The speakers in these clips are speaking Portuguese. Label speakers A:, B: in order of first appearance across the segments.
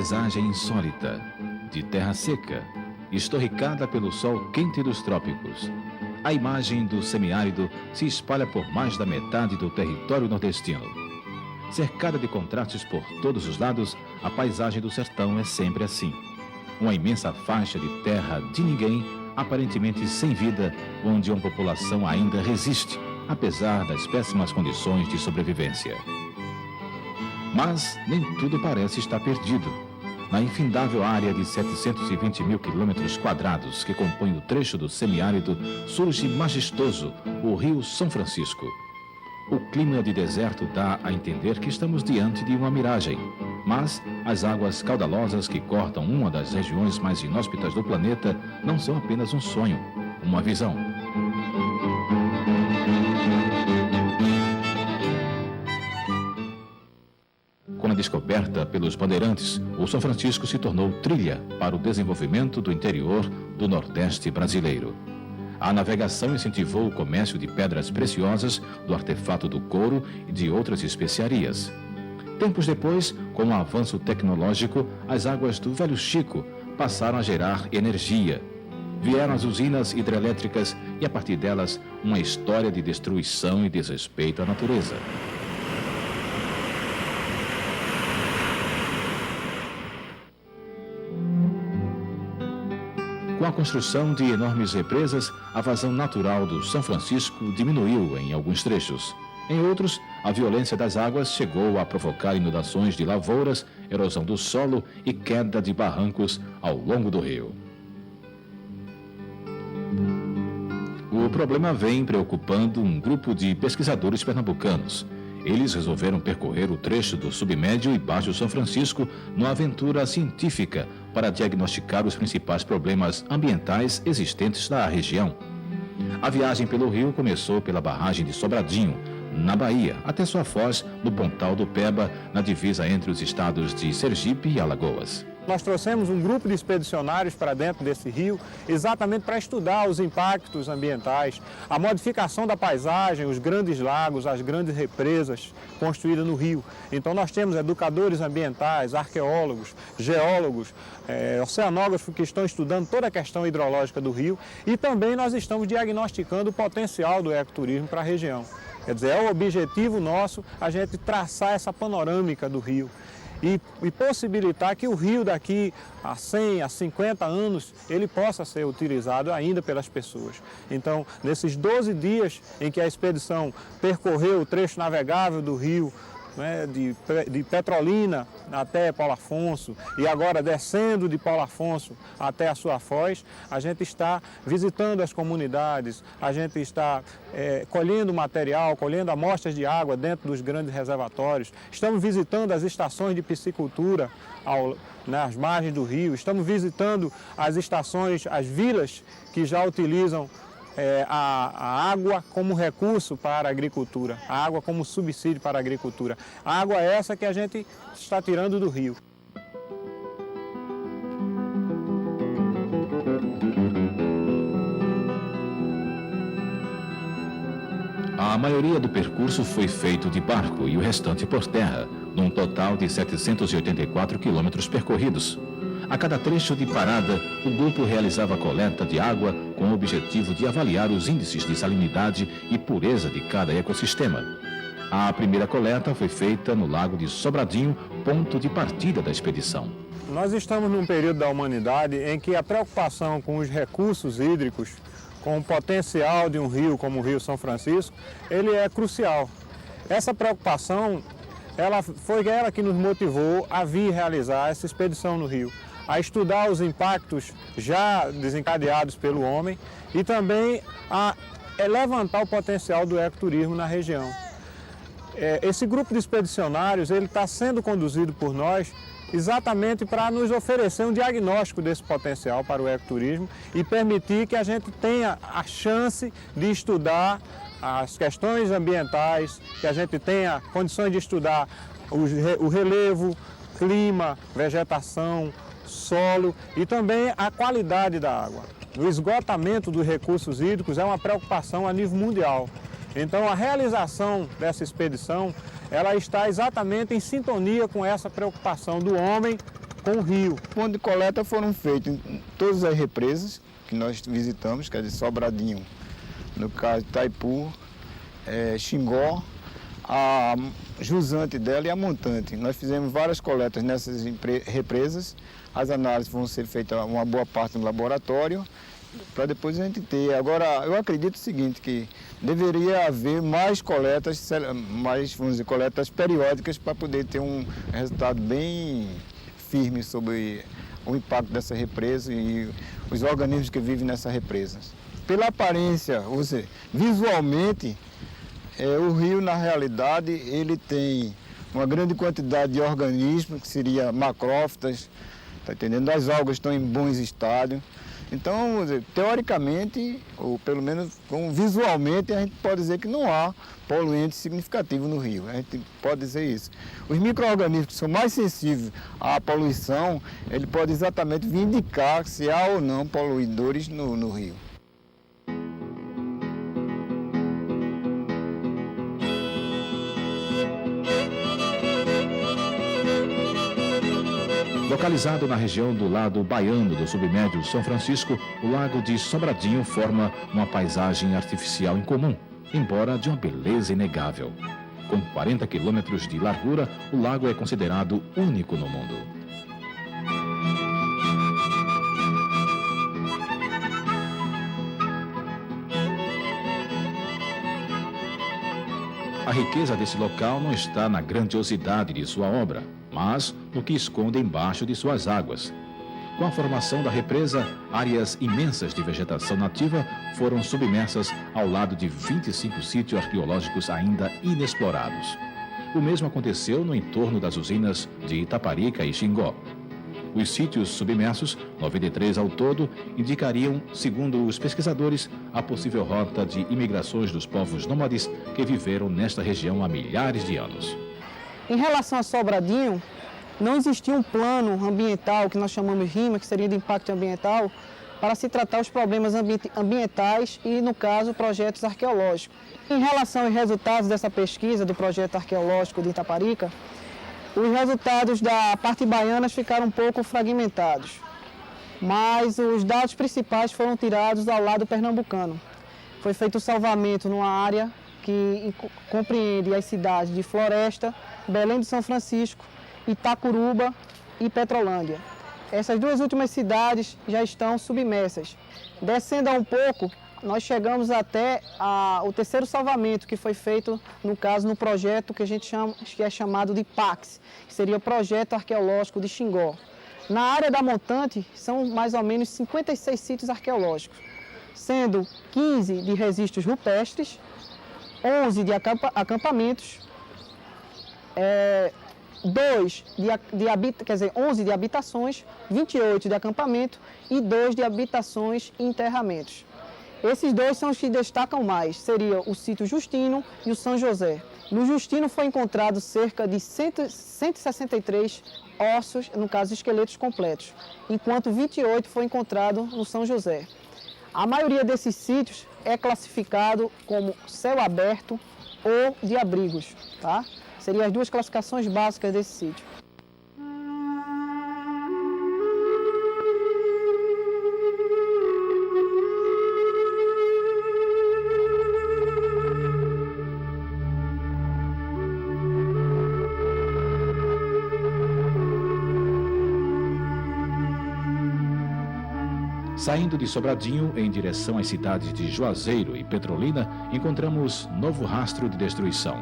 A: paisagem insólita, de terra seca, estorricada pelo sol quente dos trópicos. A imagem do semiárido se espalha por mais da metade do território nordestino. Cercada de contrastes por todos os lados, a paisagem do sertão é sempre assim. Uma imensa faixa de terra de ninguém, aparentemente sem vida, onde uma população ainda resiste, apesar das péssimas condições de sobrevivência. Mas nem tudo parece estar perdido. Na infindável área de 720 mil quilômetros quadrados que compõe o trecho do semiárido, surge majestoso o Rio São Francisco. O clima de deserto dá a entender que estamos diante de uma miragem, mas as águas caudalosas que cortam uma das regiões mais inóspitas do planeta não são apenas um sonho, uma visão. Com a descoberta pelos bandeirantes, o São Francisco se tornou trilha para o desenvolvimento do interior do Nordeste brasileiro. A navegação incentivou o comércio de pedras preciosas, do artefato do couro e de outras especiarias. Tempos depois, com o avanço tecnológico, as águas do Velho Chico passaram a gerar energia. Vieram as usinas hidrelétricas e, a partir delas, uma história de destruição e desrespeito à natureza. Com a construção de enormes represas, a vazão natural do São Francisco diminuiu em alguns trechos. Em outros, a violência das águas chegou a provocar inundações de lavouras, erosão do solo e queda de barrancos ao longo do rio. O problema vem preocupando um grupo de pesquisadores pernambucanos. Eles resolveram percorrer o trecho do submédio e baixo São Francisco numa aventura científica para diagnosticar os principais problemas ambientais existentes na região. A viagem pelo rio começou pela barragem de Sobradinho, na Bahia, até sua foz no Pontal do Peba, na divisa entre os estados de Sergipe e Alagoas.
B: Nós trouxemos um grupo de expedicionários para dentro desse rio, exatamente para estudar os impactos ambientais, a modificação da paisagem, os grandes lagos, as grandes represas construídas no rio. Então nós temos educadores ambientais, arqueólogos, geólogos, oceanógrafos que estão estudando toda a questão hidrológica do rio e também nós estamos diagnosticando o potencial do ecoturismo para a região. Quer dizer, é o objetivo nosso a gente traçar essa panorâmica do rio. E possibilitar que o rio daqui a 100, a 50 anos, ele possa ser utilizado ainda pelas pessoas. Então, nesses 12 dias em que a expedição percorreu o trecho navegável do rio, né, de Petrolina até Paulo Afonso e agora descendo de Paulo Afonso até a sua foz, a gente está visitando as comunidades, a gente está colhendo material, colhendo amostras de água dentro dos grandes reservatórios, estamos visitando as estações de piscicultura nas margens do rio, estamos visitando as estações, as vilas que já utilizam a água como recurso para a agricultura, a água como subsídio para a agricultura. A água é essa que a gente está tirando do rio.
A: A maioria do percurso foi feito de barco e o restante por terra, num total de 784 quilômetros percorridos. A cada trecho de parada, o grupo realizava a coleta de água com o objetivo de avaliar os índices de salinidade e pureza de cada ecossistema. A primeira coleta foi feita no Lago de Sobradinho, ponto de partida da expedição.
B: Nós estamos num período da humanidade em que a preocupação com os recursos hídricos, com o potencial de um rio como o Rio São Francisco, ele é crucial. Essa preocupação, foi ela que nos motivou a vir realizar essa expedição no rio, a estudar os impactos já desencadeados pelo homem e também a levantar o potencial do ecoturismo na região. Esse grupo de expedicionários ele está sendo conduzido por nós exatamente para nos oferecer um diagnóstico desse potencial para o ecoturismo e permitir que a gente tenha a chance de estudar as questões ambientais, que a gente tenha condições de estudar o relevo, clima, vegetação, solo e também a qualidade da água. O esgotamento dos recursos hídricos é uma preocupação a nível mundial. Então, a realização dessa expedição, ela está exatamente em sintonia com essa preocupação do homem com o rio.
C: Pontos de coleta foram feitos em todas as represas que nós visitamos, quer dizer, Sobradinho, no caso Itaipu, Xingó, a jusante dela e a montante. Nós fizemos várias coletas nessas represas, as análises vão ser feitas uma boa parte no laboratório, para depois a gente ter. Agora, eu acredito o seguinte, que deveria haver mais coletas, vamos dizer, coletas periódicas para poder ter um resultado bem firme sobre o impacto dessa represa e os organismos que vivem nessa represa. Pela aparência, ou seja, visualmente, o rio, na realidade, ele tem uma grande quantidade de organismos, que seria macrófitas, tá entendendo? As algas estão em bons estádios. Então, vamos dizer, teoricamente, ou pelo menos visualmente, a gente pode dizer que não há poluente significativo no rio. A gente pode dizer isso. Os micro-organismos que são mais sensíveis à poluição, ele pode exatamente vir indicar se há ou não poluidores no rio.
A: Localizado na região do lado baiano do submédio São Francisco, o Lago de Sobradinho forma uma paisagem artificial incomum, embora de uma beleza inegável. Com 40 quilômetros de largura, o lago é considerado único no mundo. A riqueza desse local não está na grandiosidade de sua obra, mas no que esconde embaixo de suas águas. Com a formação da represa, áreas imensas de vegetação nativa foram submersas ao lado de 25 sítios arqueológicos ainda inexplorados. O mesmo aconteceu no entorno das usinas de Itaparica e Xingó. Os sítios submersos, 93 ao todo, indicariam, segundo os pesquisadores, a possível rota de imigrações dos povos nômades que viveram nesta região há milhares de anos.
D: Em relação a Sobradinho, não existia um plano ambiental, que nós chamamos RIMA, que seria de impacto ambiental, para se tratar os problemas ambientais e, no caso, projetos arqueológicos. Em relação aos resultados dessa pesquisa do projeto arqueológico de Itaparica, os resultados da parte baiana ficaram um pouco fragmentados, mas os dados principais foram tirados ao lado pernambucano. Foi feito o salvamento numa área que compreende as cidades de Floresta, Belém de São Francisco, Itacuruba e Petrolândia. Essas duas últimas cidades já estão submersas. Descendo um pouco, nós chegamos até o terceiro salvamento que foi feito, no caso, no projeto que a gente chama, que é chamado de PAX, que seria o Projeto Arqueológico de Xingó. Na área da montante, são mais ou menos 56 sítios arqueológicos, sendo 15 de registros rupestres, 11 de acampamentos, 11 de habitações, 28 de acampamento e 2 de habitações e enterramentos. Esses dois são os que destacam mais, seria o sítio Justino e o São José. No Justino foi encontrado cerca de 163 ossos, no caso esqueletos completos, enquanto 28 foi encontrado no São José. A maioria desses sítios é classificado como céu aberto ou de abrigos, tá? Seriam as duas classificações básicas desse sítio.
A: Saindo de Sobradinho em direção às cidades de Juazeiro e Petrolina, encontramos novo rastro de destruição.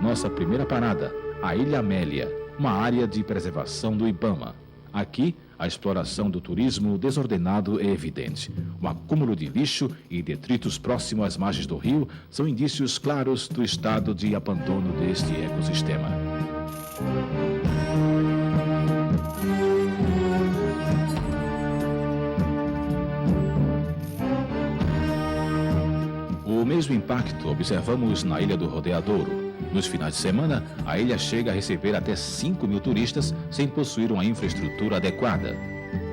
A: Nossa primeira parada, a Ilha Amélia, uma área de preservação do Ibama. Aqui, a exploração do turismo desordenado é evidente. Um acúmulo de lixo e detritos próximo às margens do rio são indícios claros do estado de abandono deste ecossistema. O mesmo impacto observamos na Ilha do Rodeadouro. Nos finais de semana, a ilha chega a receber até 5.000 turistas sem possuir uma infraestrutura adequada.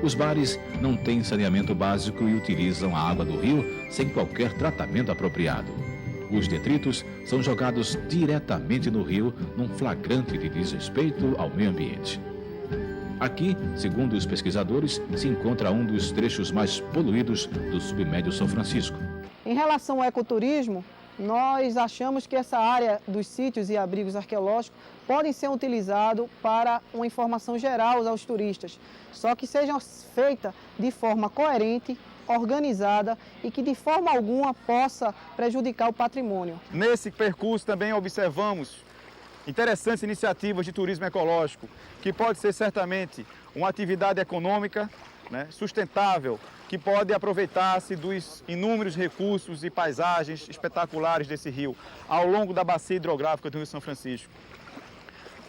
A: Os bares não têm saneamento básico e utilizam a água do rio sem qualquer tratamento apropriado. Os detritos são jogados diretamente no rio num flagrante de desrespeito ao meio ambiente. Aqui, segundo os pesquisadores, se encontra um dos trechos mais poluídos do submédio São Francisco.
D: Em relação ao ecoturismo, nós achamos que essa área dos sítios e abrigos arqueológicos podem ser utilizados para uma informação geral aos turistas, só que sejam feitas de forma coerente, organizada e que de forma alguma possa prejudicar o patrimônio.
E: Nesse percurso também observamos interessantes iniciativas de turismo ecológico, que pode ser certamente uma atividade econômica, sustentável, que pode aproveitar-se dos inúmeros recursos e paisagens espetaculares desse rio ao longo da bacia hidrográfica do Rio São Francisco.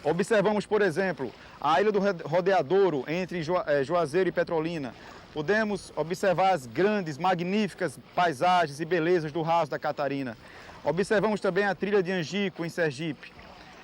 E: Observamos, por exemplo, a Ilha do Rodeadouro, entre Juazeiro e Petrolina. Podemos observar as grandes, magníficas paisagens e belezas do Raso da Catarina. Observamos também a trilha de Angico, em Sergipe.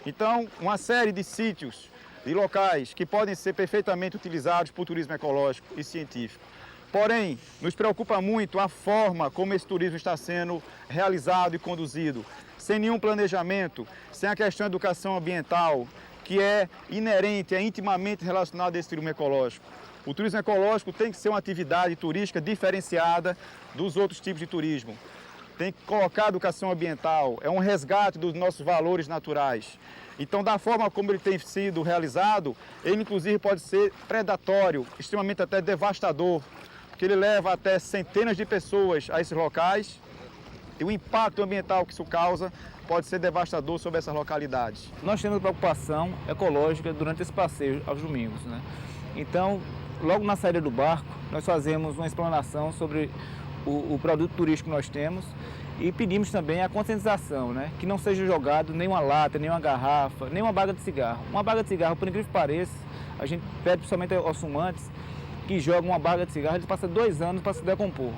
E: Então, uma série de sítios e locais que podem ser perfeitamente utilizados por turismo ecológico e científico. Porém, nos preocupa muito a forma como esse turismo está sendo realizado e conduzido, sem nenhum planejamento, sem a questão da educação ambiental, que é inerente, é intimamente relacionada a esse turismo ecológico. O turismo ecológico tem que ser uma atividade turística diferenciada dos outros tipos de turismo. Tem que colocar a educação ambiental, é um resgate dos nossos valores naturais. Então, da forma como ele tem sido realizado, ele inclusive pode ser predatório, extremamente até devastador, porque ele leva até centenas de pessoas a esses locais e o impacto ambiental que isso causa pode ser devastador sobre essas localidades.
F: Nós temos preocupação ecológica durante esse passeio aos domingos, Então, logo na saída do barco, nós fazemos uma explanação sobre o produto turístico que nós temos e pedimos também a conscientização, que não seja jogado nenhuma lata, nenhuma garrafa, nenhuma baga de cigarro. Uma baga de cigarro, por incrível que pareça, a gente pede principalmente aos fumantes que jogam uma baga de cigarro, eles passam 2 anos para se decompor,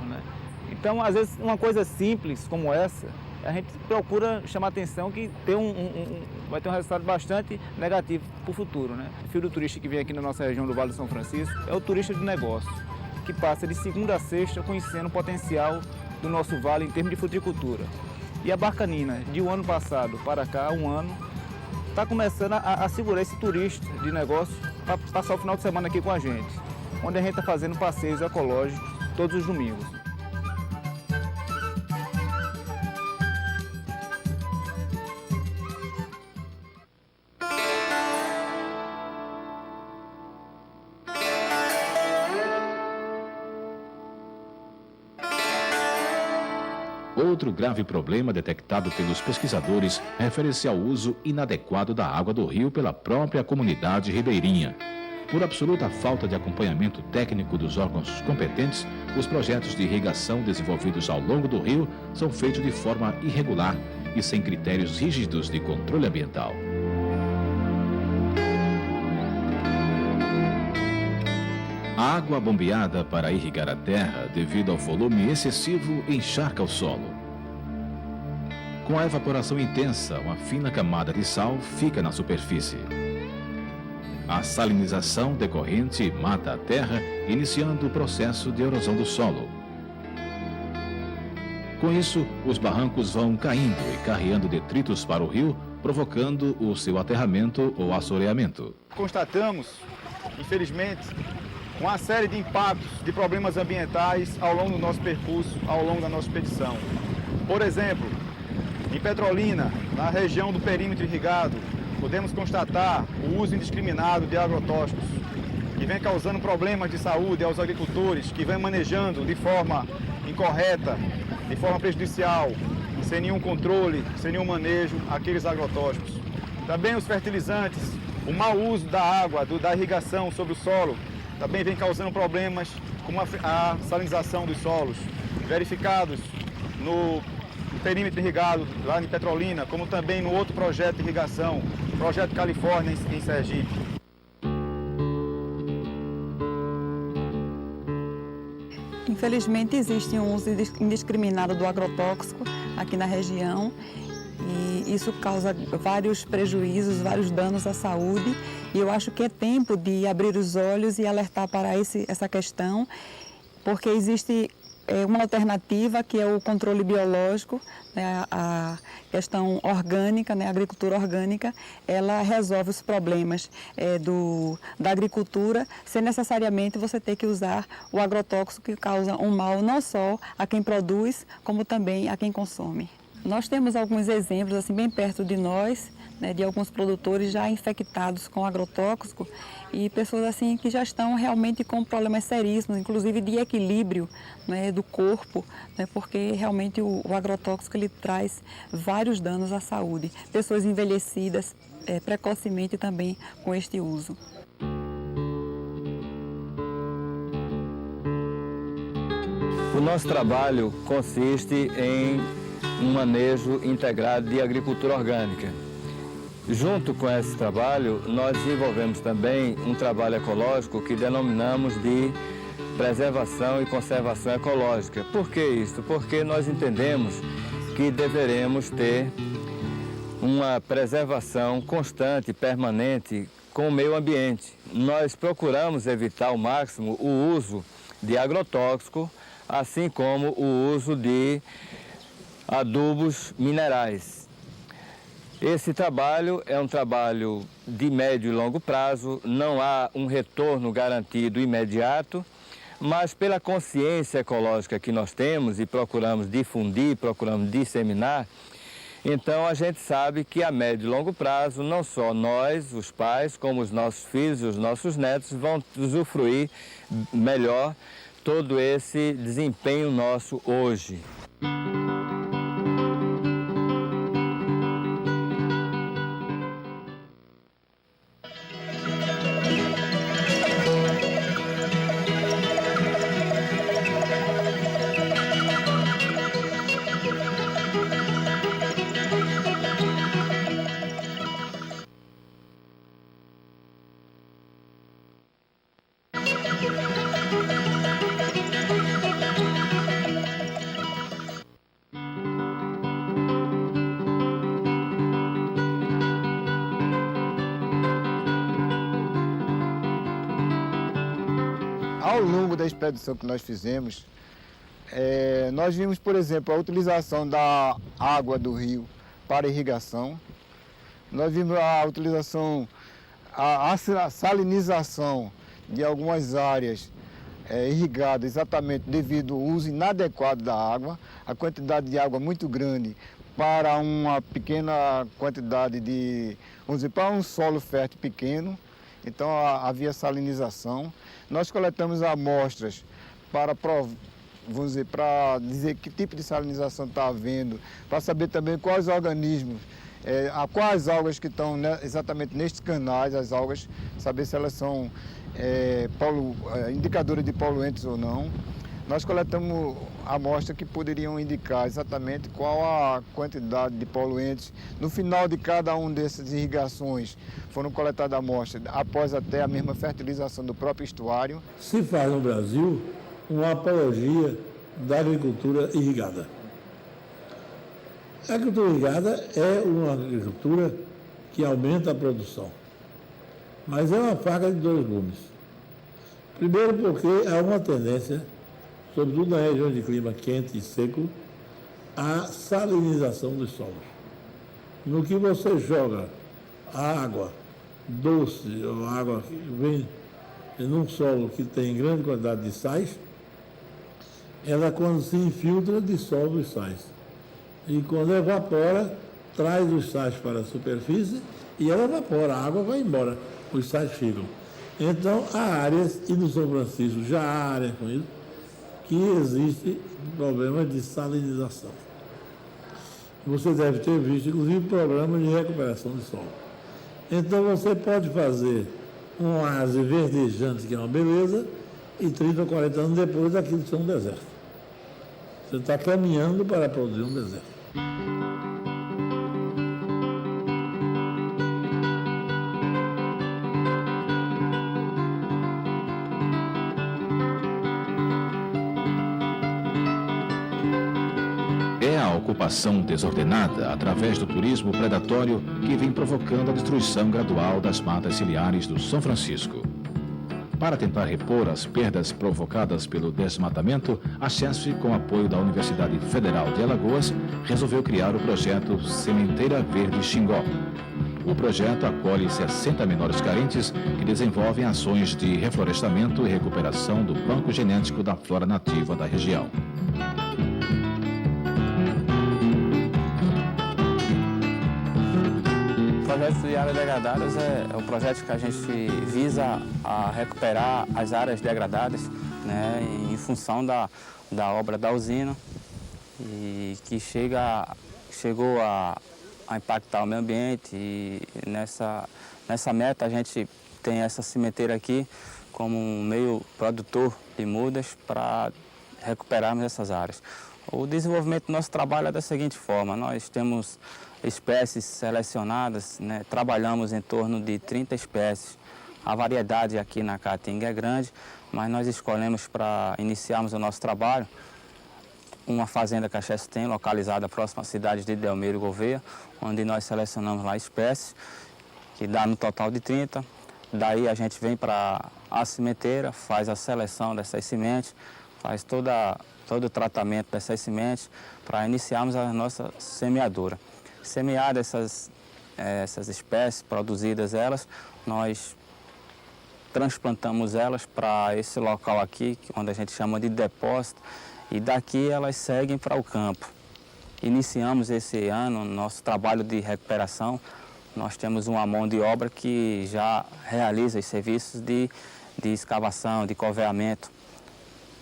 F: Então, às vezes, uma coisa simples como essa, a gente procura chamar a atenção que vai ter um resultado bastante negativo para o futuro, O perfil do turista que vem aqui na nossa região do Vale do São Francisco é o turista de negócio, que passa de segunda a sexta conhecendo o potencial do nosso vale em termos de fruticultura. E a Barcanina, de um ano passado para cá, 1 ano, está começando a segurar esse turista de negócio para passar o final de semana aqui com a gente, onde a gente está fazendo passeios ecológicos todos os domingos.
A: Outro grave problema detectado pelos pesquisadores refere-se ao uso inadequado da água do rio pela própria comunidade ribeirinha. Por absoluta falta de acompanhamento técnico dos órgãos competentes, os projetos de irrigação desenvolvidos ao longo do rio são feitos de forma irregular e sem critérios rígidos de controle ambiental. A água bombeada para irrigar a terra, devido ao volume excessivo, encharca o solo. Com a evaporação intensa, uma fina camada de sal fica na superfície. A salinização decorrente mata a terra, iniciando o processo de erosão do solo. Com isso, os barrancos vão caindo e carreando detritos para o rio, provocando o seu aterramento ou assoreamento.
E: Constatamos, infelizmente, uma série de impactos de problemas ambientais ao longo do nosso percurso, ao longo da nossa expedição. Por exemplo, em Petrolina, na região do perímetro irrigado, podemos constatar o uso indiscriminado de agrotóxicos, que vem causando problemas de saúde aos agricultores, que vem manejando de forma incorreta, de forma prejudicial, sem nenhum controle, sem nenhum manejo, aqueles agrotóxicos. Também os fertilizantes, o mau uso da água, da irrigação sobre o solo, também vem causando problemas como a salinização dos solos, verificados no perímetro irrigado lá em Petrolina, como também no outro projeto de irrigação, o Projeto Califórnia em Sergipe.
G: Infelizmente existe um uso indiscriminado do agrotóxico aqui na região e isso causa vários prejuízos, vários danos à saúde e eu acho que é tempo de abrir os olhos e alertar para essa questão, porque existe uma alternativa que é o controle biológico, né, a questão orgânica, né, a agricultura orgânica, ela resolve os problemas da agricultura sem necessariamente você ter que usar o agrotóxico que causa um mal não só a quem produz, como também a quem consome. Nós temos alguns exemplos assim bem perto de nós, né, de alguns produtores já infectados com agrotóxico e pessoas assim que já estão realmente com problemas seríssimos, inclusive de equilíbrio, né, do corpo, né, porque realmente o agrotóxico ele traz vários danos à saúde. Pessoas envelhecidas precocemente também com este uso.
H: O nosso trabalho consiste em um manejo integrado de agricultura orgânica. Junto com esse trabalho, nós desenvolvemos também um trabalho ecológico que denominamos de preservação e conservação ecológica. Por que isso? Porque nós entendemos que deveremos ter uma preservação constante, permanente com o meio ambiente. Nós procuramos evitar ao máximo o uso de agrotóxico, assim como o uso de adubos minerais. Esse trabalho é um trabalho de médio e longo prazo, não há um retorno garantido imediato, mas pela consciência ecológica que nós temos e procuramos difundir, procuramos disseminar, então a gente sabe que a médio e longo prazo, não só nós, os pais, como os nossos filhos e os nossos netos vão usufruir melhor todo esse desempenho nosso hoje.
C: Ao longo da expedição que nós fizemos, nós vimos, por exemplo, a utilização da água do rio para irrigação. Nós vimos a utilização, a salinização de algumas áreas irrigadas exatamente devido ao uso inadequado da água, a quantidade de água muito grande para uma pequena quantidade de, vamos dizer, para um solo fértil pequeno. Então havia salinização. Nós coletamos amostras para dizer que tipo de salinização está havendo, para saber também quais organismos, quais algas que estão exatamente nestes canais, as algas, saber se elas são indicadoras de poluentes ou não. Nós coletamos amostras que poderiam indicar exatamente qual a quantidade de poluentes. No final de cada uma dessas irrigações foram coletadas amostras após até a mesma fertilização do próprio estuário.
I: Se faz no Brasil uma apologia da agricultura irrigada. A agricultura irrigada é uma agricultura que aumenta a produção, mas é uma faca de dois gumes. Primeiro porque há uma tendência, sobretudo na região de clima quente e seco, a salinização dos solos. No que você joga a água doce ou água que vem num solo que tem grande quantidade de sais, ela quando se infiltra dissolve os sais. E quando evapora, traz os sais para a superfície e ela evapora, a água vai embora, os sais ficam. Então há áreas, e no São Francisco já há áreas com isso, que existe problema de salinização. Você deve ter visto, inclusive, programas de recuperação de solo. Então, você pode fazer um oásis verdejante, que é uma beleza, e 30 ou 40 anos depois, aquilo ser um deserto. Você está caminhando para produzir um deserto.
A: É a ocupação desordenada através do turismo predatório que vem provocando a destruição gradual das matas ciliares do São Francisco. Para tentar repor as perdas provocadas pelo desmatamento, a Chesf, com apoio da Universidade Federal de Alagoas, resolveu criar o projeto Sementeira Verde Xingó. O projeto acolhe 60 menores carentes que desenvolvem ações de reflorestamento e recuperação do banco genético da flora nativa da região.
J: O projeto de áreas degradadas é um projeto que a gente visa a recuperar as áreas degradadas, né, em função da obra da usina, e que chegou a impactar o meio ambiente. E nessa meta a gente tem essa sementeira aqui como um meio produtor de mudas para recuperarmos essas áreas. O desenvolvimento do nosso trabalho é da seguinte forma: nós temos espécies selecionadas, né? Trabalhamos em torno de 30 espécies. A variedade aqui na Caatinga é grande, mas nós escolhemos para iniciarmos o nosso trabalho uma fazenda que a Chesf tem, localizada próxima à cidade de Delmiro Gouveia, onde nós selecionamos lá espécies, que dá no total de 30. Daí a gente vem para a sementeira, faz a seleção dessas sementes, faz todo o tratamento dessas sementes para iniciarmos a nossa semeadura. Semeadas essas espécies, produzidas elas, nós transplantamos elas para esse local aqui, onde a gente chama de depósito, e daqui elas seguem para o campo. Iniciamos esse ano nosso trabalho de recuperação. Nós temos uma mão de obra que já realiza os serviços de escavação, de coveamento.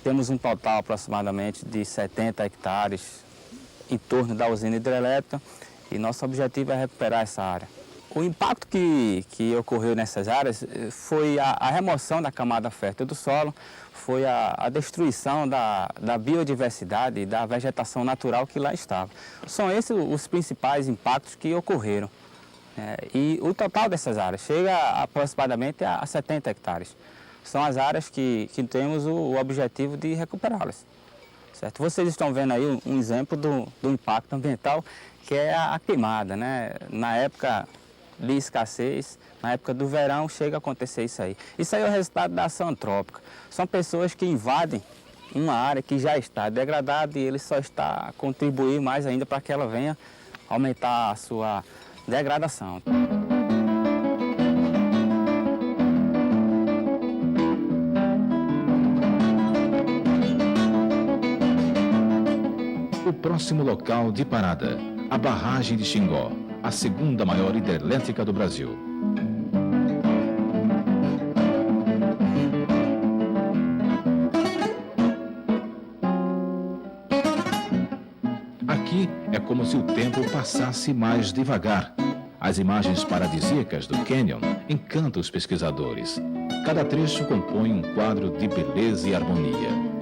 J: Temos um total aproximadamente de 70 hectares em torno da usina hidrelétrica, e nosso objetivo é recuperar essa área. O impacto que ocorreu nessas áreas foi a remoção da camada fértil do solo, foi a destruição da biodiversidade e da vegetação natural que lá estava. São esses os principais impactos que ocorreram. E o total dessas áreas chega aproximadamente a 70 hectares. São as áreas que temos o objetivo de recuperá-las. Certo? Vocês estão vendo aí um exemplo do impacto ambiental, que é a queimada, né? Na época de escassez, na época do verão, chega a acontecer isso aí. Isso aí é o resultado da ação antrópica. São pessoas que invadem uma área que já está degradada e ele só está a contribuir mais ainda para que ela venha aumentar a sua degradação.
A: O próximo local de parada, a barragem de Xingó, a segunda maior hidrelétrica do Brasil. Aqui é como se o tempo passasse mais devagar. As imagens paradisíacas do Canyon encantam os pesquisadores. Cada trecho compõe um quadro de beleza e harmonia.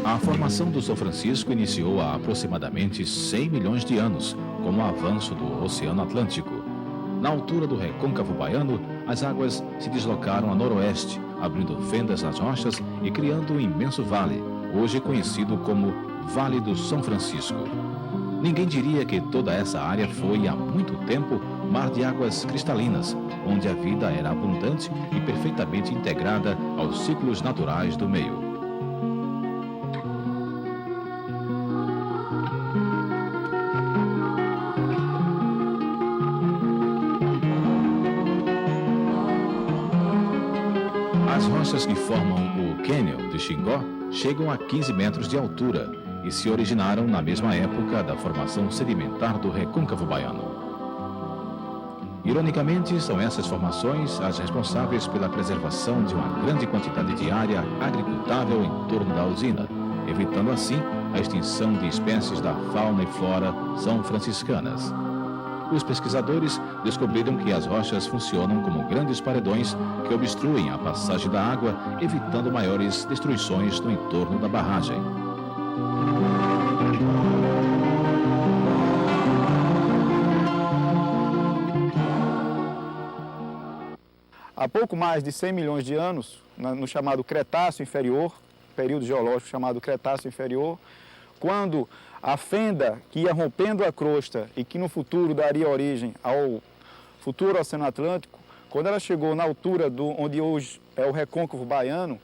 A: A formação do São Francisco iniciou há aproximadamente 100 milhões de anos, com o avanço do Oceano Atlântico. Na altura do Recôncavo Baiano, as águas se deslocaram a noroeste, abrindo fendas nas rochas e criando um imenso vale, hoje conhecido como Vale do São Francisco. Ninguém diria que toda essa área foi, há muito tempo, mar de águas cristalinas, onde a vida era abundante e perfeitamente integrada aos ciclos naturais do meio. As rochas que formam o Canyon de Xingó chegam a 15 metros de altura e se originaram na mesma época da formação sedimentar do Recôncavo Baiano. Ironicamente, são essas formações as responsáveis pela preservação de uma grande quantidade de área agricultável em torno da usina, evitando assim a extinção de espécies da fauna e flora são franciscanas. Os pesquisadores descobriram que as rochas funcionam como grandes paredões que obstruem a passagem da água, evitando maiores destruições no entorno da barragem.
E: Há pouco mais de 100 milhões de anos, no chamado Cretáceo Inferior, período geológico chamado Cretáceo Inferior, quando a fenda que ia rompendo a crosta e que no futuro daria origem ao futuro Oceano Atlântico, quando ela chegou na altura onde hoje é o Recôncavo Baiano,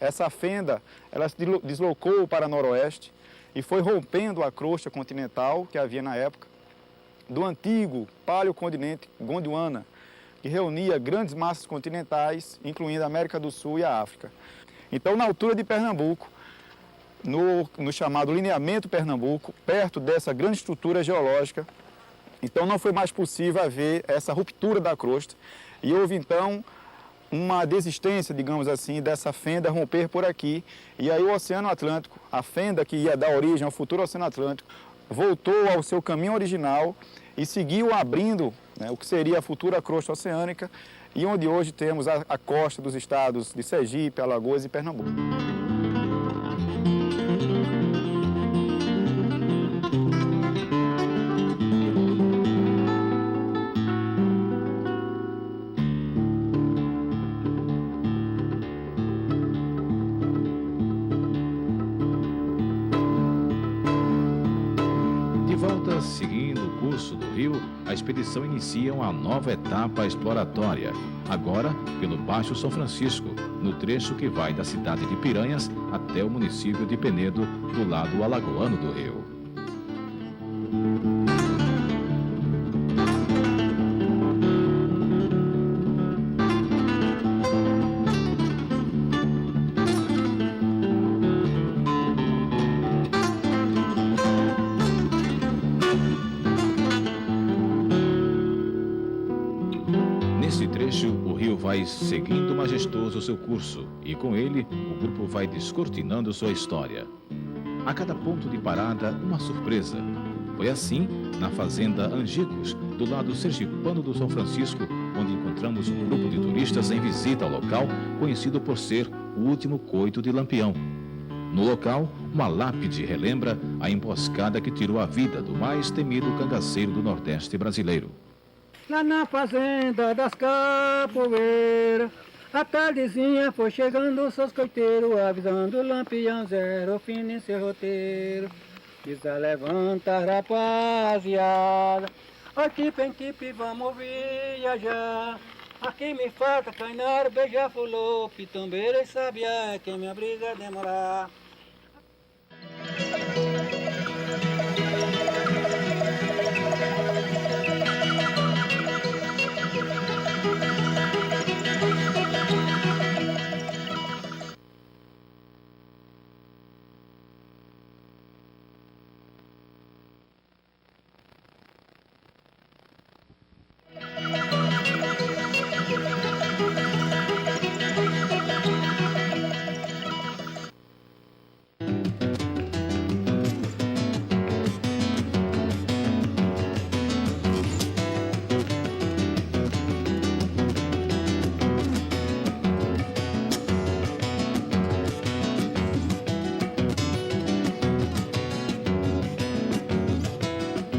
E: essa fenda ela se deslocou para noroeste e foi rompendo a crosta continental que havia na época do antigo paleocontinente Gondwana, que reunia grandes massas continentais, incluindo a América do Sul e a África. Então, na altura de Pernambuco, no chamado lineamento Pernambuco, perto dessa grande estrutura geológica, então não foi mais possível haver essa ruptura da crosta e houve então uma desistência, digamos assim, dessa fenda romper por aqui, e aí o Oceano Atlântico, a fenda que ia dar origem ao futuro Oceano Atlântico, voltou ao seu caminho original e seguiu abrindo, né, o que seria a futura crosta oceânica, e onde hoje temos a costa dos estados de Sergipe, Alagoas e Pernambuco.
A: Seguindo o curso do rio, a expedição inicia uma nova etapa exploratória, agora pelo Baixo São Francisco, no trecho que vai da cidade de Piranhas até o município de Penedo, do lado alagoano do rio. Nesse trecho, o rio vai seguindo majestoso seu curso e, com ele, o grupo vai descortinando sua história. A cada ponto de parada, uma surpresa. Foi assim na fazenda Angicos, do lado sergipano do São Francisco, onde encontramos um grupo de turistas em visita ao local, conhecido por ser o último coito de Lampião. No local, uma lápide relembra a emboscada que tirou a vida do mais temido cangaceiro do Nordeste brasileiro.
K: Lá na fazenda das capoeiras, a tardezinha foi chegando seus coiteiros, avisando o Lampião zero fim em seu roteiro. Diz a levanta, rapaziada, equipe em equipe vamos viajar. Aqui me falta canário, beija-flor, pitombeira e sabiá, quem me obriga a demorar.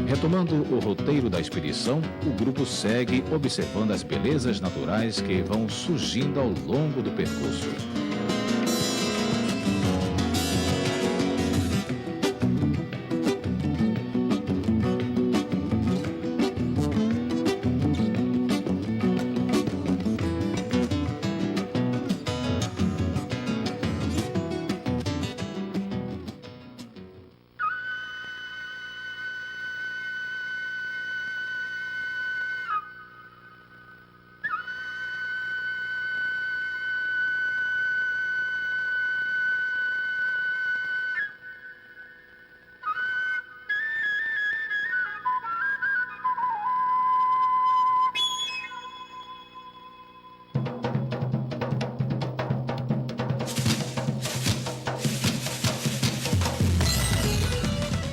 A: Retomando o roteiro da expedição, o grupo segue observando as belezas naturais que vão surgindo ao longo do percurso.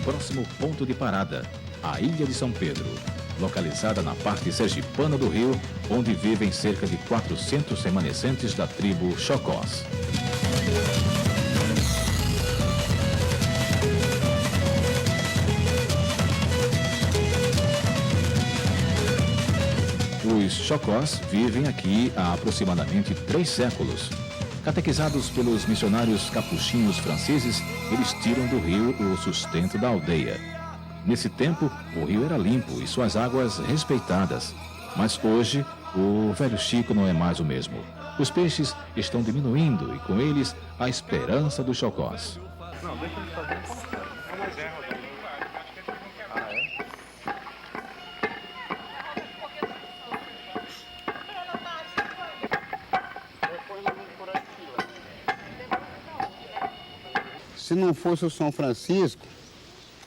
A: Próximo ponto de parada, a Ilha de São Pedro. localizada na parte sergipana do rio, onde vivem cerca de 400 remanescentes da tribo Chocós. Os Chocós vivem aqui há aproximadamente 3 séculos. Catequizados pelos missionários capuchinhos franceses, eles tiram do rio o sustento da aldeia. Nesse tempo, o rio era limpo e suas águas respeitadas. Mas hoje, o velho Chico não é mais o mesmo. Os peixes estão diminuindo e com eles a esperança dos Chocós.
L: Se não fosse o São Francisco,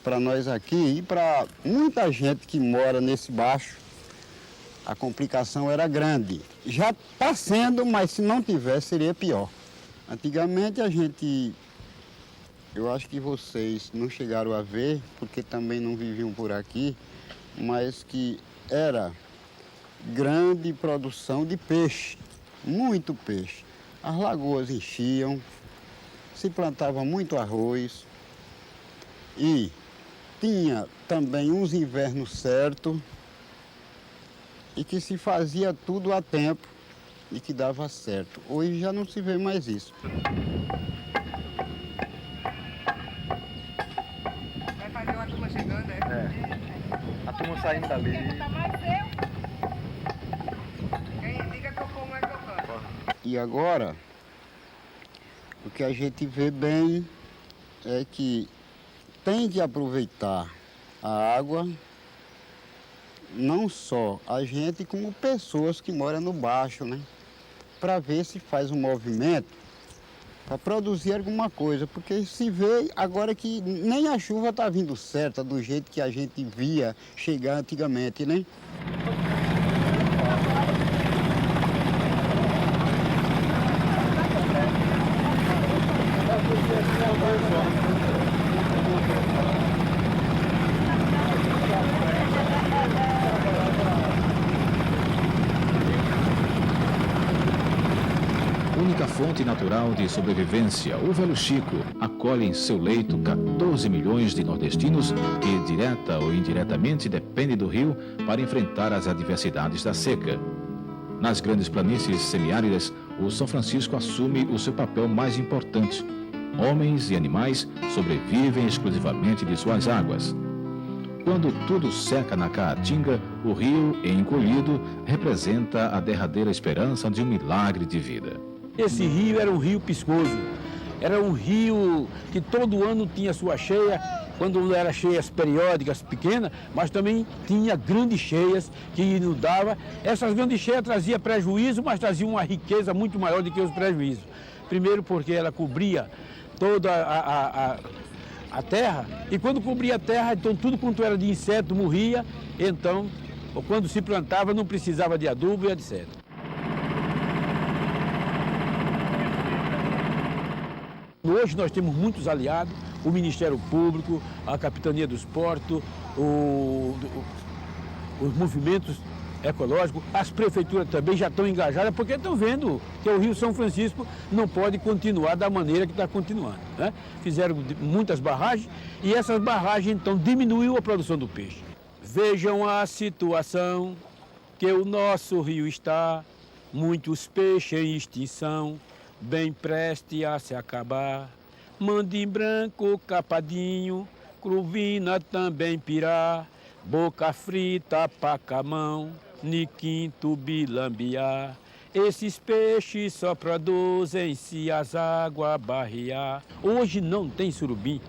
L: para nós aqui e para muita gente que mora nesse baixo, a complicação era grande. Já está sendo, mas se não tivesse, seria pior. Antigamente a gente, eu acho que vocês não chegaram a ver, porque também não viviam por aqui, mas que era grande produção de peixe, muito peixe. As lagoas enchiam, se plantava muito arroz e tinha também uns invernos certos e que se fazia tudo a tempo e que dava certo. Hoje já não se vê mais isso.
M: Vai fazer uma turma chegando, né?
E: É. A turma saindo dali.
M: Quem indica que eu como é que eu canto.
L: E agora, o que a gente vê bem é que tem que aproveitar a água, não só a gente, como pessoas que moram no baixo, né? Para ver se faz um movimento para produzir alguma coisa, porque se vê agora que nem a chuva está vindo certa do jeito que a gente via chegar antigamente, né?
A: Única fonte natural de sobrevivência, o velho Chico acolhe em seu leito 14 milhões de nordestinos que, direta ou indiretamente, dependem do rio para enfrentar as adversidades da seca. Nas grandes planícies semiáridas, o São Francisco assume o seu papel mais importante. Homens e animais sobrevivem exclusivamente de suas águas. Quando tudo seca na Caatinga, o rio, encolhido, representa a derradeira esperança de um milagre de vida.
N: Esse rio era um rio piscoso, era um rio que todo ano tinha sua cheia, quando não eram cheias periódicas pequenas, mas também tinha grandes cheias que inundavam. Essas grandes cheias traziam prejuízo, mas traziam uma riqueza muito maior do que os prejuízos. Primeiro porque ela cobria toda a terra, e quando cobria a terra, então tudo quanto era de inseto morria, então, quando se plantava, não precisava de adubo e etc. Hoje nós temos muitos aliados, o Ministério Público, a Capitania dos Portos, os movimentos ecológicos, as prefeituras também já estão engajadas, porque estão vendo que o Rio São Francisco não pode continuar da maneira que está continuando, né? Fizeram muitas barragens e essas barragens então diminuiu a produção do peixe. Vejam a situação que o nosso rio está, muitos peixes em extinção, bem preste a se acabar. Mandim branco, capadinho, cruvina também pirá, boca frita, pacamão, niquinto, bilambiá. Esses peixes só produzem se as águas barrear. Hoje não tem surubim.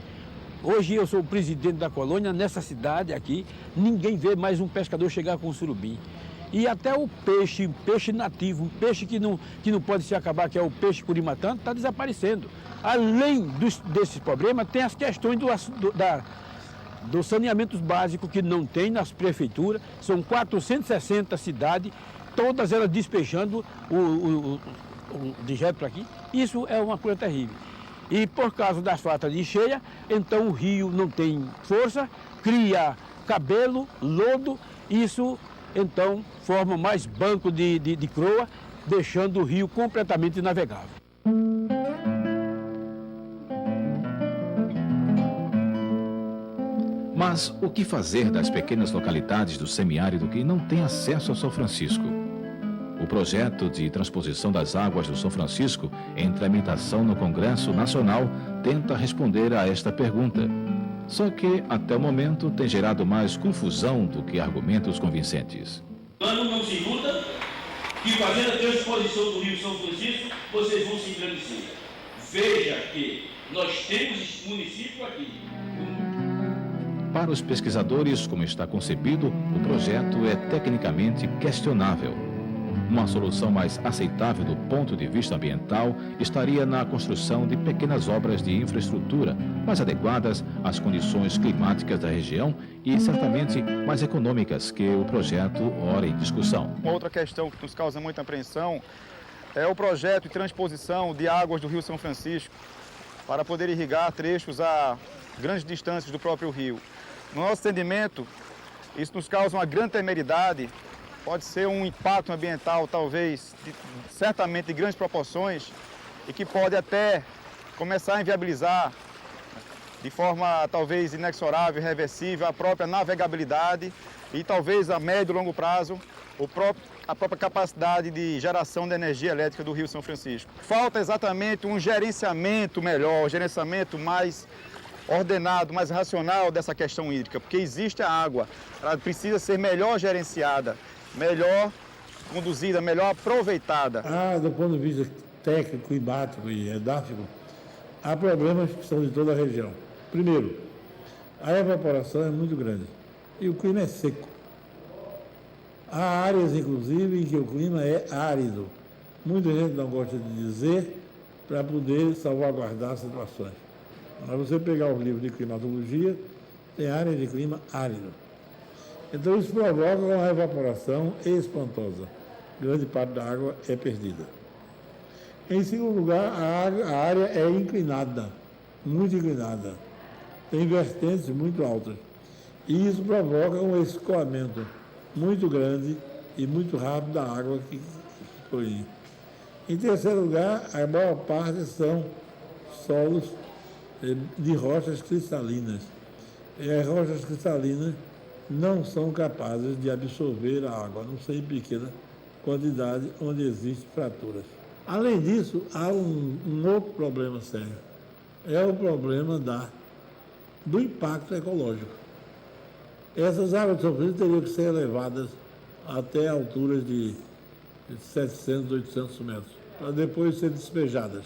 N: Hoje eu sou o presidente da colônia, nessa cidade aqui, ninguém vê mais um pescador chegar com surubim. E até o peixe nativo, um peixe que não pode se acabar, que é o peixe curimatã, está desaparecendo. Além desses problemas, tem as questões dos saneamentos básicos que não tem nas prefeituras. São 460 cidades, todas elas despejando o dejeto para aqui. Isso é uma coisa terrível. E por causa das faltas de cheia, então o rio não tem força, cria cabelo, lodo, Isso, então, forma mais banco de croa, deixando o rio completamente navegável.
A: Mas o que fazer das pequenas localidades do semiárido que não têm acesso ao São Francisco? O projeto de transposição das águas do São Francisco em tramitação no Congresso Nacional tenta responder a esta pergunta. Só que, até o momento, tem gerado mais confusão do que argumentos convincentes.
O: O plano não se iluda que, fazendo a transposição do Rio São Francisco, vocês vão se engrandecer. Veja que nós temos município aqui.
A: Para os pesquisadores, como está concebido, o projeto é tecnicamente questionável. Uma solução mais aceitável do ponto de vista ambiental estaria na construção de pequenas obras de infraestrutura mais adequadas às condições climáticas da região e certamente mais econômicas que o projeto ora em discussão.
E: Uma outra questão que nos causa muita apreensão é o projeto de transposição de águas do Rio São Francisco para poder irrigar trechos a grandes distâncias do próprio rio. No nosso entendimento, isso nos causa uma grande temeridade, pode ser um impacto ambiental, talvez, certamente de grandes proporções, e que pode até começar a inviabilizar, de forma talvez inexorável, irreversível, a própria navegabilidade e talvez a médio e longo prazo, a própria capacidade de geração de energia elétrica do Rio São Francisco. Falta exatamente um gerenciamento melhor, um gerenciamento mais ordenado, mais racional dessa questão hídrica, porque existe a água, ela precisa ser melhor gerenciada, melhor conduzida, melhor aproveitada.
I: Do ponto de vista técnico, climático e edáfico, há problemas que são de toda a região. Primeiro, a evaporação é muito grande e o clima é seco. Há áreas, inclusive, em que o clima é árido. Muita gente não gosta de dizer para poder salvaguardar situações. Mas você pegar os livros de climatologia, tem áreas de clima árido. Então isso provoca uma evaporação espantosa. Grande parte da água é perdida. Em segundo lugar, a área é inclinada, muito inclinada. Tem vertentes muito altas. E isso provoca um escoamento muito grande e muito rápido da água que flui. Em terceiro lugar, a maior parte são solos de rochas cristalinas. E as rochas cristalinas não são capazes de absorver a água, a não ser em pequena quantidade, onde existem fraturas. Além disso, há um outro problema sério. É o problema do impacto ecológico. Essas águas de São Francisco teriam que ser elevadas até alturas de 700, 800 metros, para depois ser despejadas.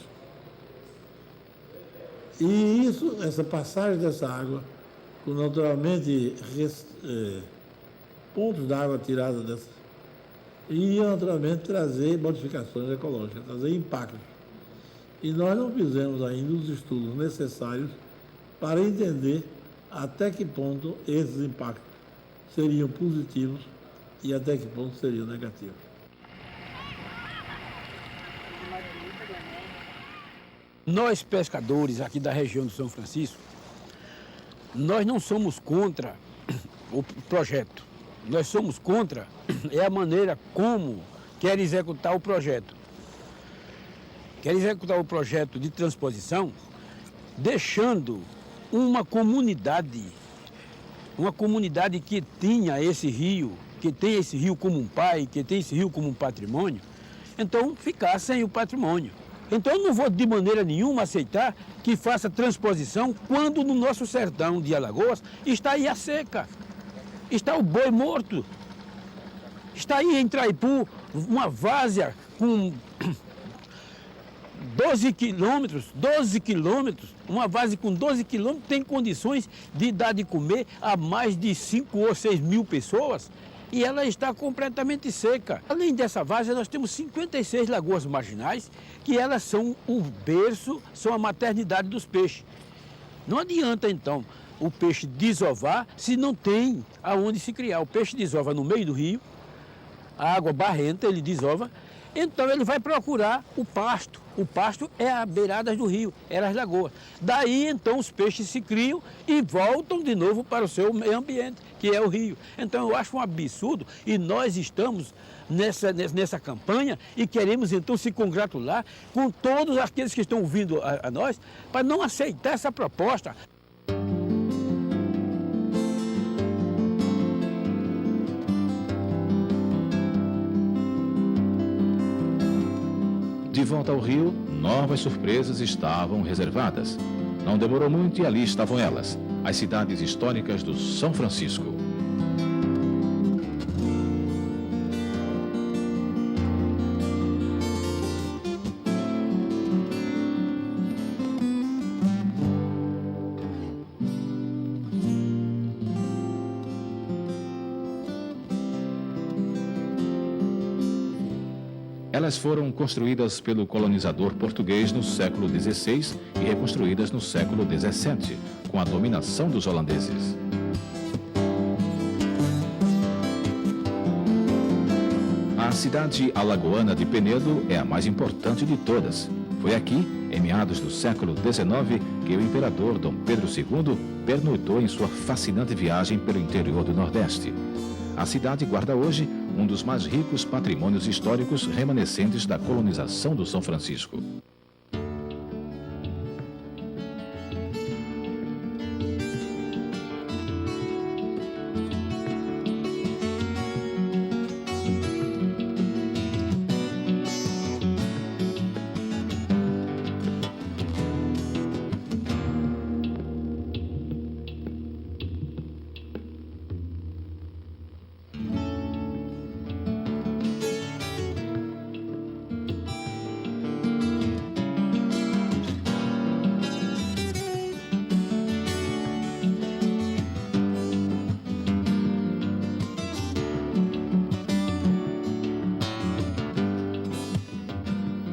I: E essa passagem dessa água, com naturalmente pontos d'água tirados dessa, ia naturalmente trazer modificações ecológicas, trazer impactos. E nós não fizemos ainda os estudos necessários para entender até que ponto esses impactos seriam positivos e até que ponto seriam negativos.
N: Nós, pescadores aqui da região do São Francisco, nós não somos contra o projeto. Nós somos contra a maneira como quer executar o projeto. Quer executar o projeto de transposição deixando uma comunidade que tinha esse rio, que tem esse rio como um pai, que tem esse rio como um patrimônio, então ficar sem o patrimônio. Então eu não vou de maneira nenhuma aceitar que faça transposição quando no nosso sertão de Alagoas está aí a seca, está o boi morto, está aí em Traipu uma várzea com 12 quilômetros, uma várzea com 12 quilômetros tem condições de dar de comer a mais de 5 ou 6 mil pessoas e ela está completamente seca. Além dessa várzea, nós temos 56 lagoas marginais, que elas são o berço, são a maternidade dos peixes. Não adianta, então, o peixe desovar se não tem aonde se criar. O peixe desova no meio do rio, a água barrenta, ele desova, então ele vai procurar o pasto. O pasto é as beiradas do rio, é as lagoas. Daí, então, os peixes se criam e voltam de novo para o seu meio ambiente, que é o rio. Então, eu acho um absurdo e nós estamos nessa campanha e queremos, então, se congratular com todos aqueles que estão ouvindo a nós para não aceitar essa proposta.
A: De volta ao Rio, novas surpresas estavam reservadas. Não demorou muito e ali estavam elas, as cidades históricas do São Francisco. Elas foram construídas pelo colonizador português no século XVI e reconstruídas no século XVII, com a dominação dos holandeses. A cidade alagoana de Penedo é a mais importante de todas. Foi aqui, em meados do século XIX, que o imperador Dom Pedro II pernoitou em sua fascinante viagem pelo interior do Nordeste. A cidade guarda hoje um dos mais ricos patrimônios históricos remanescentes da colonização do São Francisco.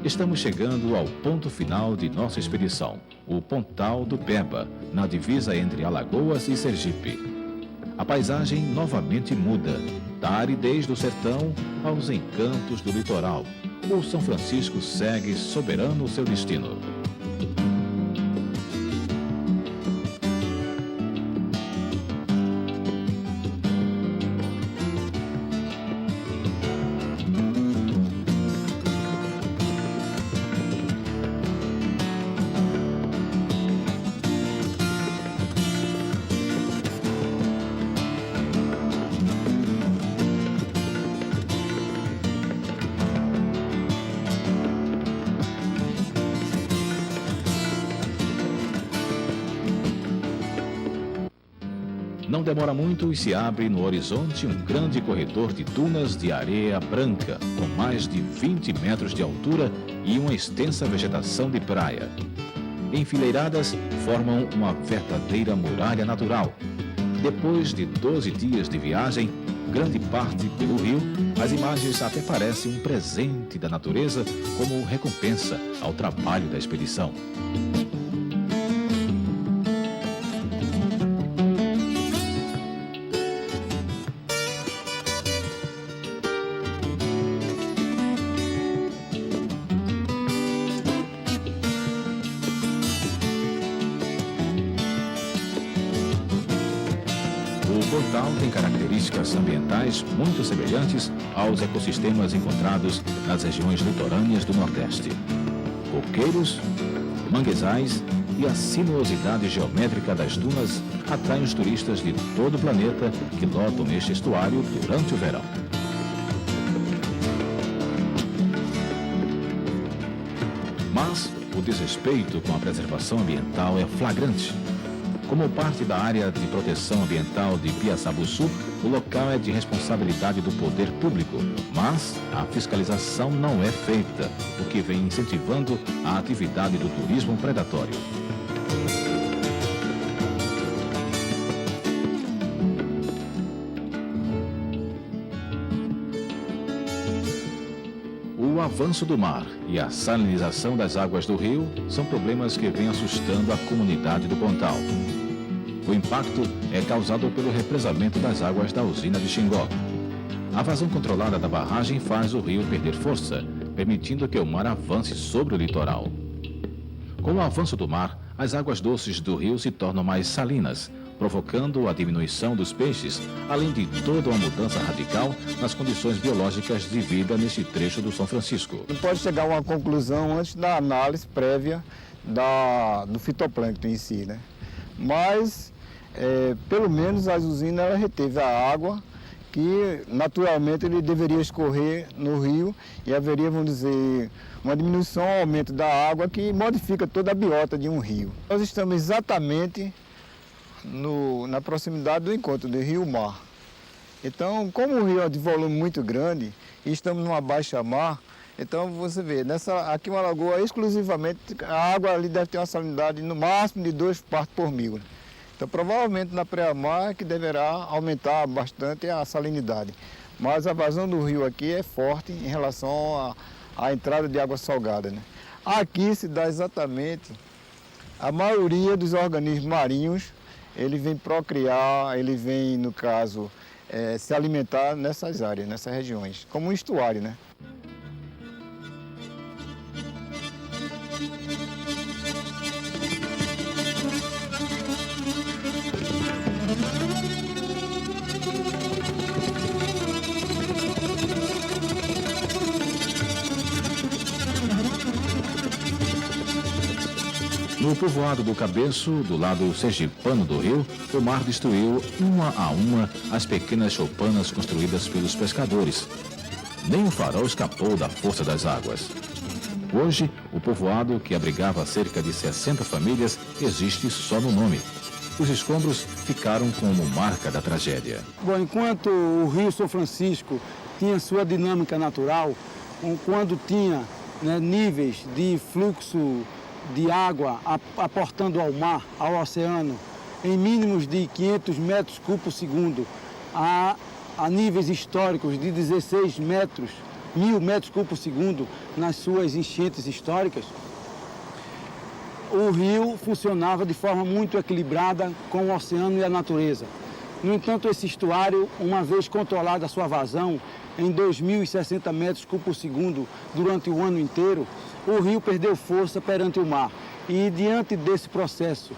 A: Estamos chegando ao ponto final de nossa expedição, o Pontal do Peba, na divisa entre Alagoas e Sergipe. A paisagem novamente muda, da aridez do sertão aos encantos do litoral. O São Francisco segue soberano o seu destino. Não demora muito e se abre no horizonte um grande corredor de dunas de areia branca, com mais de 20 metros de altura e uma extensa vegetação de praia. Enfileiradas, formam uma verdadeira muralha natural. Depois de 12 dias de viagem, grande parte pelo rio, as imagens até parecem um presente da natureza como recompensa ao trabalho da expedição. O Pontal tem características ambientais muito semelhantes aos ecossistemas encontrados nas regiões litorâneas do Nordeste. Coqueiros, manguezais e a sinuosidade geométrica das dunas atraem os turistas de todo o planeta que lotam este estuário durante o verão. Mas o desrespeito com a preservação ambiental é flagrante. Como parte da área de proteção ambiental de Piaçabuçu, o local é de responsabilidade do poder público, mas a fiscalização não é feita, o que vem incentivando a atividade do turismo predatório. O avanço do mar e a salinização das águas do rio são problemas que vêm assustando a comunidade do Pontal. O impacto é causado pelo represamento das águas da usina de Xingó. A vazão controlada da barragem faz o rio perder força, permitindo que o mar avance sobre o litoral. Com o avanço do mar, as águas doces do rio se tornam mais salinas, provocando a diminuição dos peixes, além de toda uma mudança radical nas condições biológicas de vida neste trecho do São Francisco.
C: Não pode chegar a uma conclusão antes da análise prévia do fitoplâncton em si, né? Mas, pelo menos, a usina ela reteve a água que, naturalmente, ele deveria escorrer no rio e haveria, vamos dizer, uma diminuição ou aumento da água que modifica toda a biota de um rio. Nós estamos exatamente na proximidade do encontro do rio-mar. Então, como o rio é de volume muito grande e estamos numa baixa-mar, então você vê, aqui uma lagoa exclusivamente, a água ali deve ter uma salinidade no máximo de 2 partes por mil. Então, provavelmente na pré-mar é que deverá aumentar bastante a salinidade. Mas a vazão do rio aqui é forte em relação à entrada de água salgada, né? Aqui se dá exatamente a maioria dos organismos marinhos. Ele vem procriar, ele vem, no caso, se alimentar nessas áreas, nessas regiões, como um estuário, né?
A: No povoado do Cabeço, do lado sergipano do rio, o mar destruiu uma a uma as pequenas choupanas construídas pelos pescadores. Nem o farol escapou da força das águas. Hoje, o povoado, que abrigava cerca de 60 famílias, existe só no nome. Os escombros ficaram como marca da tragédia.
K: Bom, enquanto o Rio São Francisco tinha sua dinâmica natural, quando tinha níveis de fluxo de água aportando ao mar, ao oceano, em mínimos de 500 metros cúbicos por segundo, a níveis históricos de 16 metros, 1000 metros cúbicos por segundo nas suas enchentes históricas, o rio funcionava de forma muito equilibrada com o oceano e a natureza. No entanto, esse estuário, uma vez controlada a sua vazão, em 2.060 metros cúbicos por segundo durante o ano inteiro, o rio perdeu força perante o mar. E diante desse processo,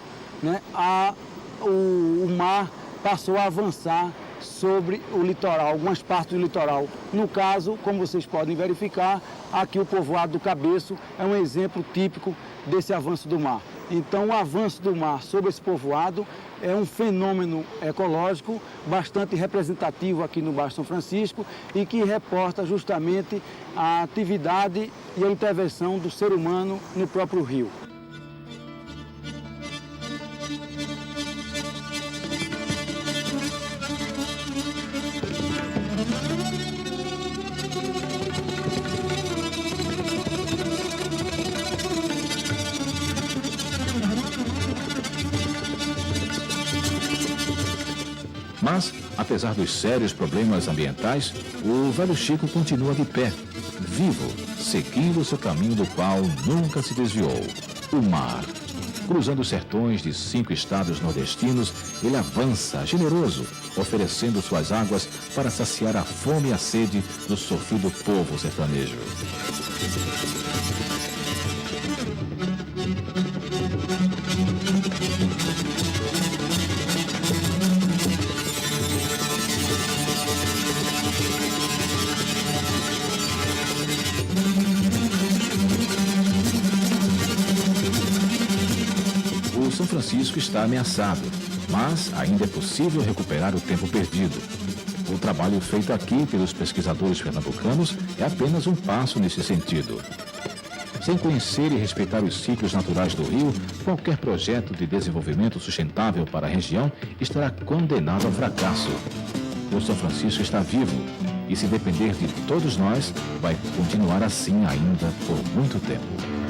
K: o mar passou a avançar sobre o litoral, algumas partes do litoral. No caso, como vocês podem verificar, aqui o povoado do Cabeço é um exemplo típico desse avanço do mar. Então, o avanço do mar sobre esse povoado é um fenômeno ecológico bastante representativo aqui no Baixo São Francisco e que reporta justamente a atividade e a intervenção do ser humano no próprio rio.
A: Mas, apesar dos sérios problemas ambientais, o velho Chico continua de pé, vivo, seguindo seu caminho do qual nunca se desviou, o mar. Cruzando os sertões de 5 estados nordestinos, ele avança, generoso, oferecendo suas águas para saciar a fome e a sede do sofrido povo sertanejo. São Francisco está ameaçado, mas ainda é possível recuperar o tempo perdido. O trabalho feito aqui pelos pesquisadores pernambucanos é apenas um passo nesse sentido. Sem conhecer e respeitar os ciclos naturais do rio, qualquer projeto de desenvolvimento sustentável para a região estará condenado ao fracasso. O São Francisco está vivo e, se depender de todos nós, vai continuar assim ainda por muito tempo.